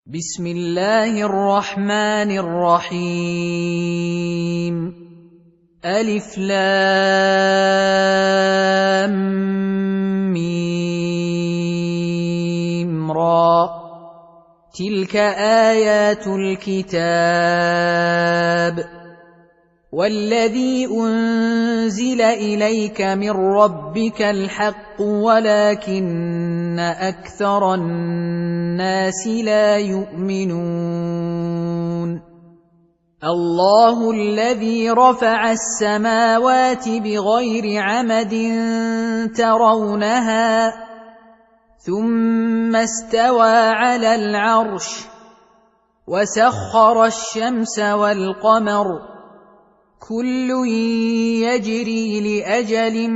بسم الله الرحمن الرحيم ألف لام ميم را تلك آيات الكتاب والذي أنزل إليك من ربك الحق ولكن أكثر الناس لا يؤمنون الله الذي رفع السماوات بغير عمد ترونها ثم استوى على العرش وسخر الشمس والقمر كل يجري لأجل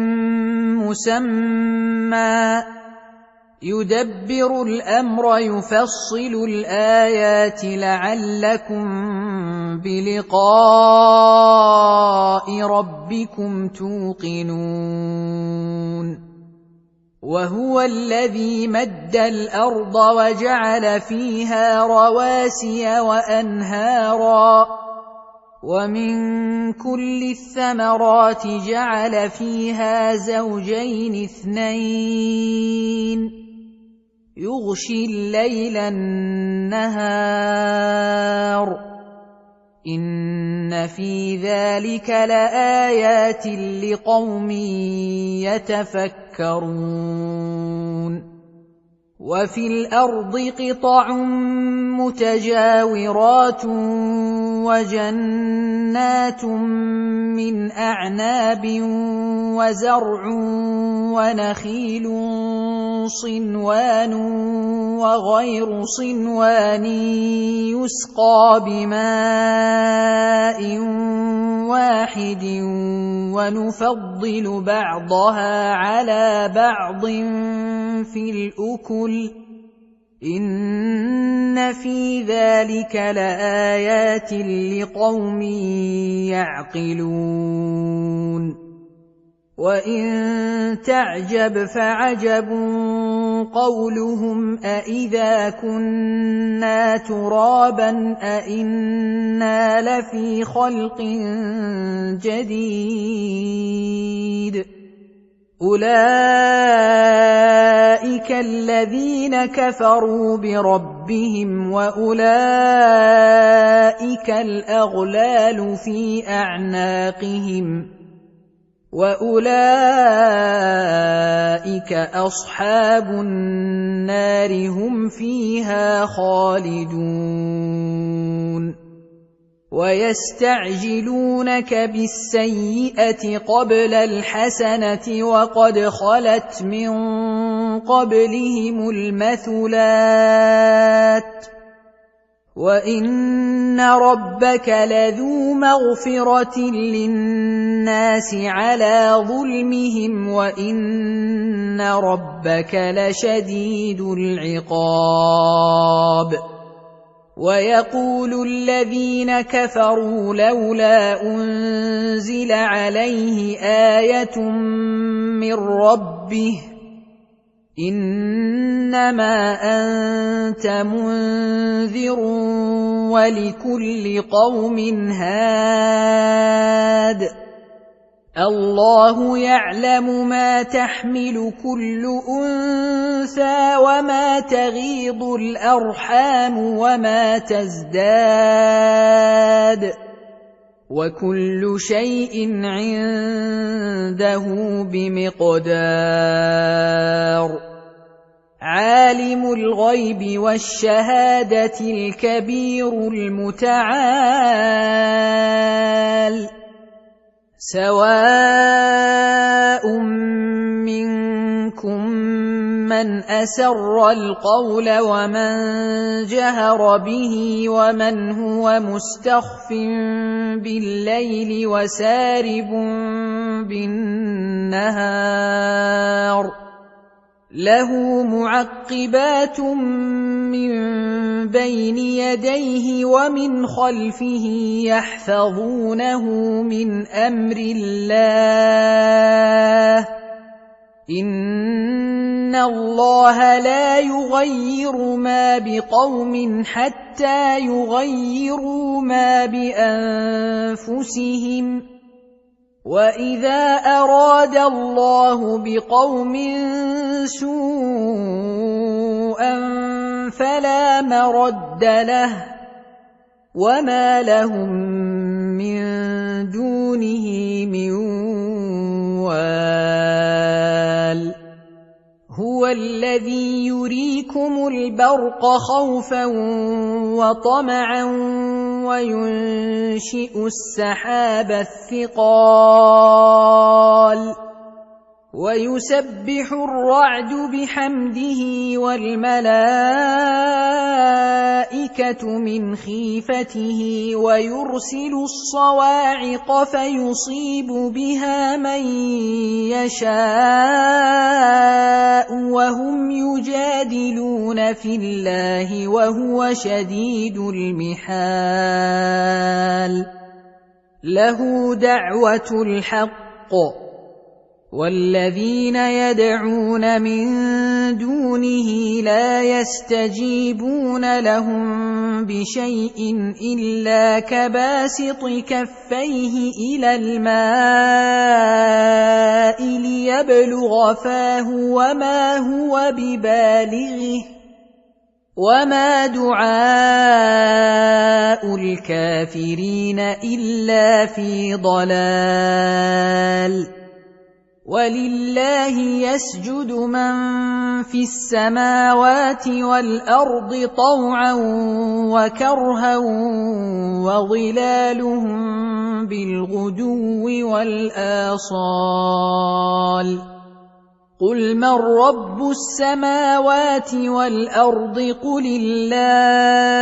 مسمى يدبر الأمر يفصل الآيات لعلكم بلقاء ربكم توقنون وهو الذي مد الأرض وجعل فيها رواسي وأنهارا ومن كل الثمرات جعل فيها زوجين اثنين يغشي الليل النهار إن في ذلك لآيات لقوم يتفكرون وفي الأرض قطع متجاورات وجنات من أعناب وزرع ونخيل صنوان وغير صنوان يسقى بماء واحد ونفضل بعضها على بعض في الأكل إن في ذلك لآيات لقوم يعقلون وإن تعجب فعجب قولهم أإذا كنا ترابا أإنا لفي خلق جديد أولئك الذين كفروا بربهم وأولئك الأغلال في أعناقهم وأولئك أصحاب النار هم فيها خالدون ويستعجلونك بالسيئة قبل الحسنة وقد خلت من قبلهم المثلات وإن ربك لذو مغفرة للناس على ظلمهم وإن ربك لشديد العقاب ويقول الذين كفروا لولا أنزل عليه آية من ربه إنما أنت منذر ولكل قوم هاد الله يعلم ما تحمل كل أنثى وما تغيض الأرحام وما تزداد وكل شيء عنده بمقدار عالم الغيب والشهادة الكبير المتعال سواء منكم من أسر القول ومن جهر به ومن هو مستخف بالليل وسارب بالنهار له معقبات من بين يديه ومن خلفه يحفظونه من أمر الله إن الله لا يغير ما بقوم حتى يغيروا ما بأنفسهم وإذا أراد الله بقوم سوءا فلا مرد له وما لهم من دونه من وال هو الذي يريكم البرق خوفا وطمعا وينشئ السحاب الثقال ويسبح الرعد بحمده والملائكة من خيفته ويرسل الصواعق فيصيب بها من يشاء وهم يجادلون في الله وهو شديد المحال له دعوة الحق والذين يدعون من دونه لا يستجيبون لهم بشيء إلا كباسط كفيه إلى الماء ليبلغ فاه وما هو ببالغه وما دعاء الكافرين إلا في ضلال ولله يسجد من في السماوات والأرض طوعا وكرها وظلالهم بالغدو والآصال قل من رب السماوات والأرض قل الله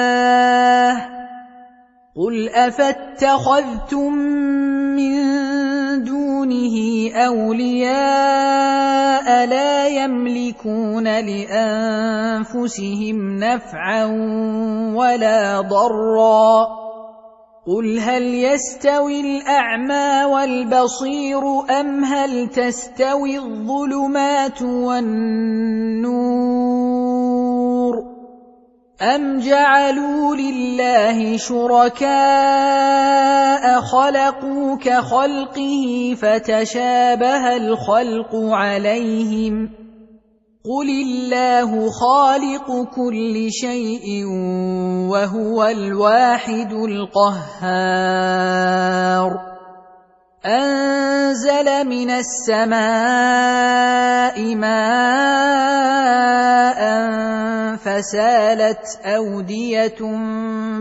قل أفاتخذتم من دونه أولياء لا يملكون لأنفسهم نفعا ولا ضرا قل هل يستوي الأعمى والبصير أم هل تستوي الظلمات والنور أم جعلوا لله شركاء خلقوا كخلقه فتشابه الخلق عليهم قل الله خالق كل شيء وهو الواحد القهار أنزل من السماء ماء فسالت أودية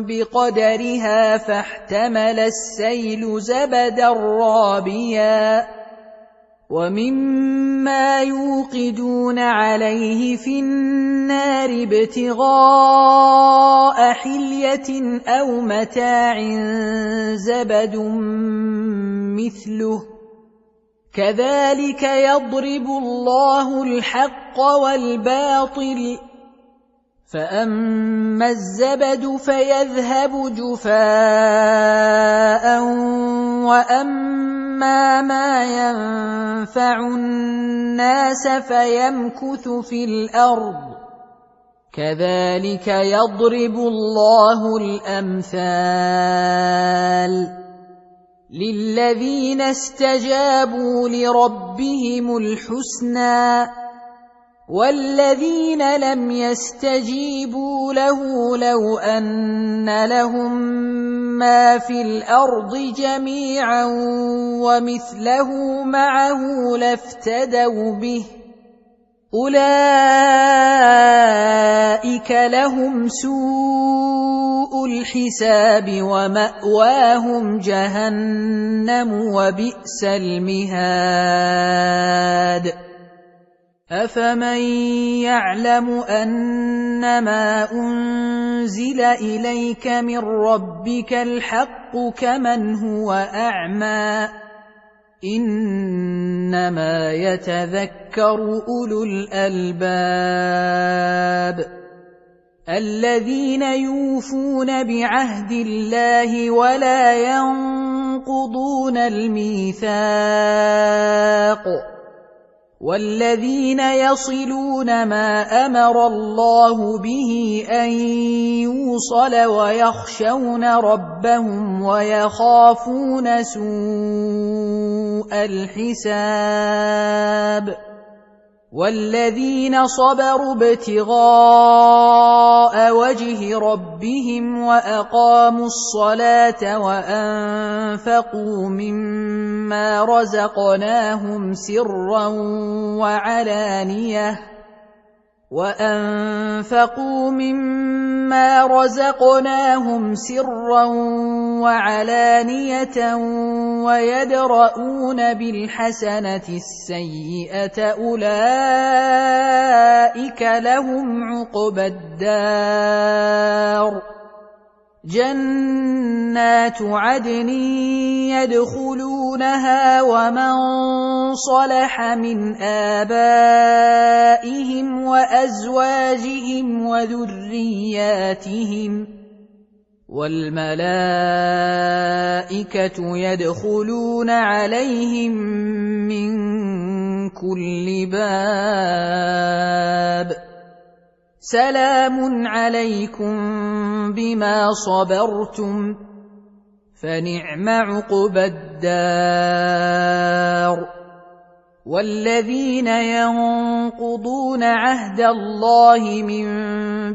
بقدرها فاحتمل السيل زبدا رابيا ومما يوقدون عليه في النار ابتغاء حلية أو متاع زبد مثله كذلك يضرب الله الحق والباطل فأما الزبد فيذهب جفاء وأما ما ينفع الناس فيمكث في الأرض كذلك يضرب الله الأمثال للذين استجابوا لربهم الحسنى والذين لم يستجيبوا له لو أن لهم ما في الأرض جميعا ومثله معه لافتدوا به أولئك لهم سوء الحساب ومأواهم جهنم وبئس المهاد أفمن يعلم أنما أنزل إليك من ربك الحق كمن هو أعمى إنما يتذكر أولو الألباب الذين يوفون بعهد الله ولا ينقضون الميثاق والذين يصلون ما أمر الله به أن يوصل ويخشون ربهم ويخافون سوء الحساب والذين صبروا ابتغاء وجه ربهم وأقاموا الصلاة وأنفقوا مما رزقناهم سرا وعلانية ويدرؤون بالحسنة السيئة أولئك لهم عقبى الدار جنات عدن يدخلونها ومن صلح من آبائهم وأزواجهم وذرياتهم والملائكة يدخلون عليهم من كل باب سلام عليكم بما صبرتم فنعم عقبى الدار والذين ينقضون عهد الله من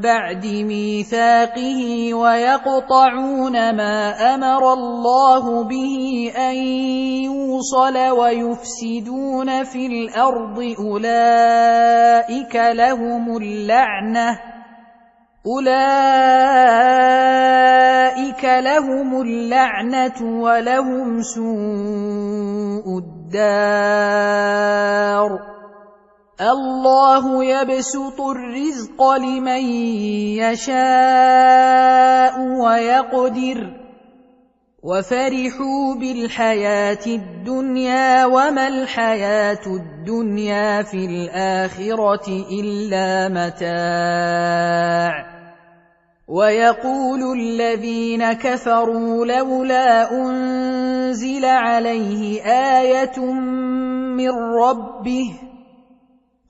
بعد ميثاقه ويقطعون ما أمر الله به أن يوصل ويفسدون في الأرض أولئك لهم اللعنة ولهم سوء الدار الله يبسط الرزق لمن يشاء ويقدر وفرحوا بالحياة الدنيا وما الحياة الدنيا في الآخرة إلا متاع ويقول الذين كفروا لولا أنزل عليه آية من ربه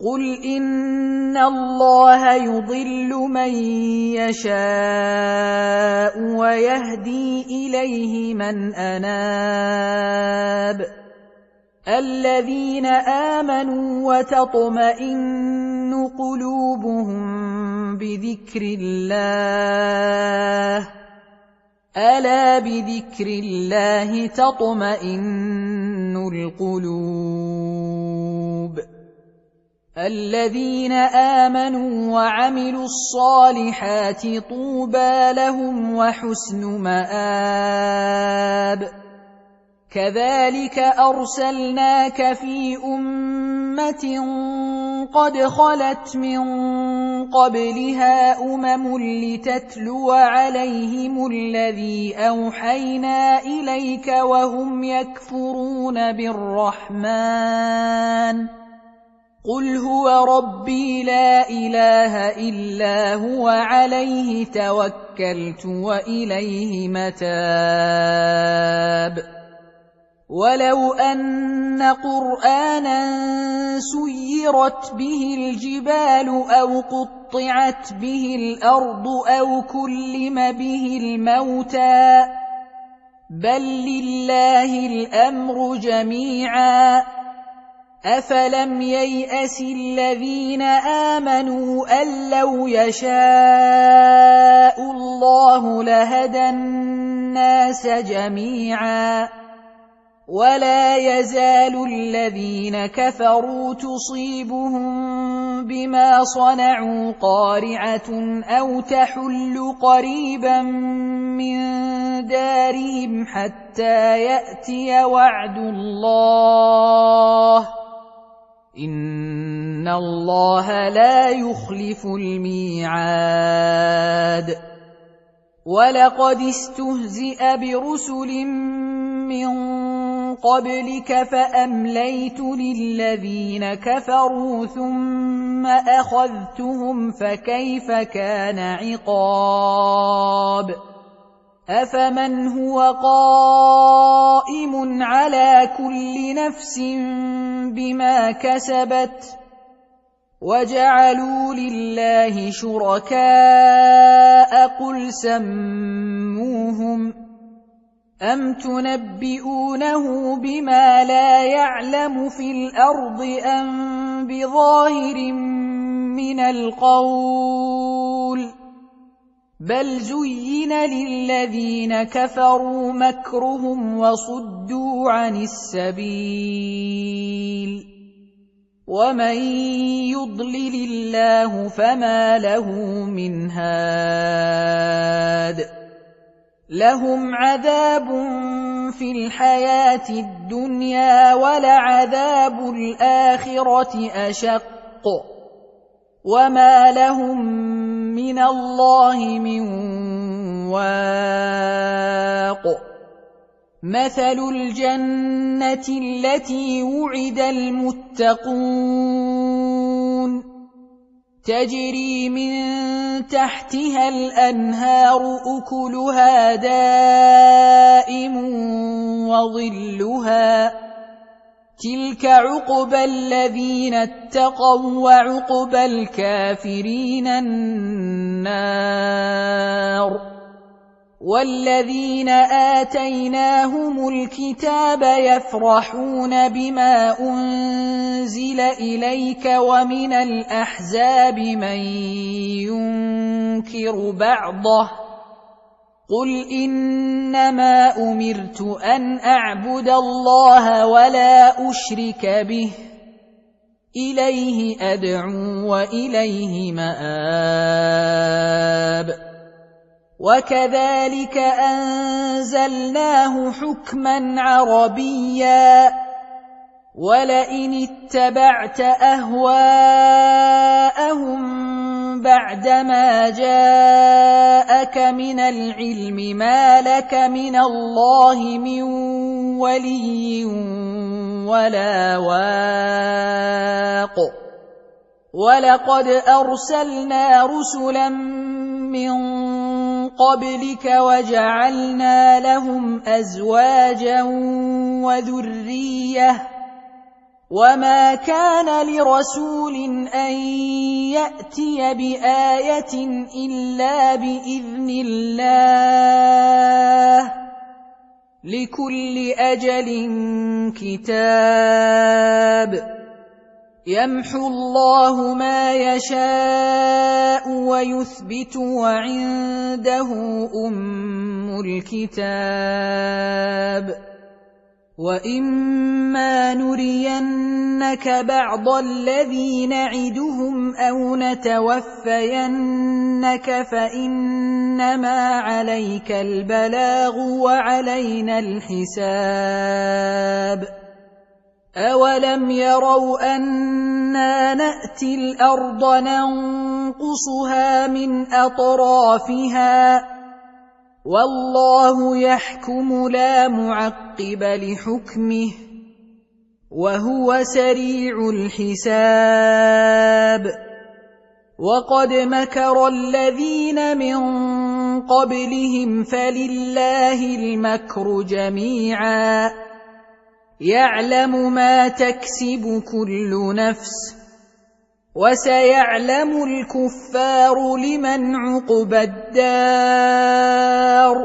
قل إن الله يضل من يشاء ويهدي إليه من أناب الذين آمنوا وتطمئن قلوبهم بذكر الله ألا بذكر الله تطمئن القلوب الذين آمنوا وعملوا الصالحات طوبى لهم وحسن مآب كذلك أرسلناك في أمة قد خلت من قبلها لتتلو عليهم الذي أوحينا إليك وهم يكفرون بالرحمن قل هو ربي لا إله إلا هو عليه توكلت وإليه متاب ولو أن قرآنا سيرت به الجبال أو قطعت به الأرض أو كلم به الموتى بل لله الأمر جميعا أفلم ييأس الذين آمنوا أن لو يشاء الله لهدى الناس جميعا ولا يزال الذين كفروا تصيبهم بما صنعوا قارعة أو تحل قريبا من دارهم حتى يأتي وعد الله إن الله لا يخلف الميعاد ولقد استهزئ برسل من قبلك فأمليت للذين كفروا ثم أخذتهم فكيف كان عقاب أفمن هو قائم على كل نفس بما كسبت وجعلوا لله شركاء قل سموهم أم تنبئونه بما لا يعلم في الأرض أم بظاهر من القول بل زين للذين كفروا مكرهم وصدوا عن السبيل ومن يضلل الله فما له من هاد لهم عذاب في الحياة الدنيا ولعذاب الآخرة أشق وما لهم من الله من واق مثل الجنة التي وعد المتقون تجري من تحتها الأنهار أكلها دائم وظلها تلك عقبى الذين اتقوا وعقبى الكافرين النار والذين آتيناهم الكتاب يفرحون بما أنزل إليك ومن الأحزاب من ينكر بعضه قل إنما أمرت أن أعبد الله ولا أشرك به إليه أدعو وإليه مآب وكذلك أنزلناه حكما عربيا ولئن اتبعت أهواءهم بعدما جاءك من العلم ما لك من الله من ولي ولا واق ولقد أرسلنا رسلا من قبلك وجعلنا لهم أزواجا وذرية وما كان لرسول أن يأتي بآية إلا بإذن الله لكل أجل كتاب يمحو الله ما يشاء ويثبت وعنده أم الكتاب وإما نرينك بعض الذي نعدهم أو نتوفينك فإنما عليك البلاغ وعلينا الحساب أولم يروا أنا نأتي الأرض ننقصها من أطرافها والله يحكم لا معقب لحكمه وهو سريع الحساب وقد مكر الذين من قبلهم فلله المكر جميعا يعلم ما تكسب كل نفس وسيعلم الكفار لمن عقبى الدار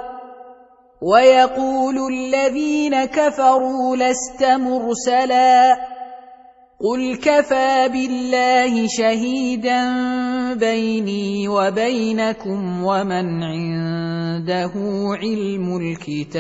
ويقول الذين كفروا لست مرسلا قل كفى بالله شهيدا بيني وبينكم ومن عنده علم الكتاب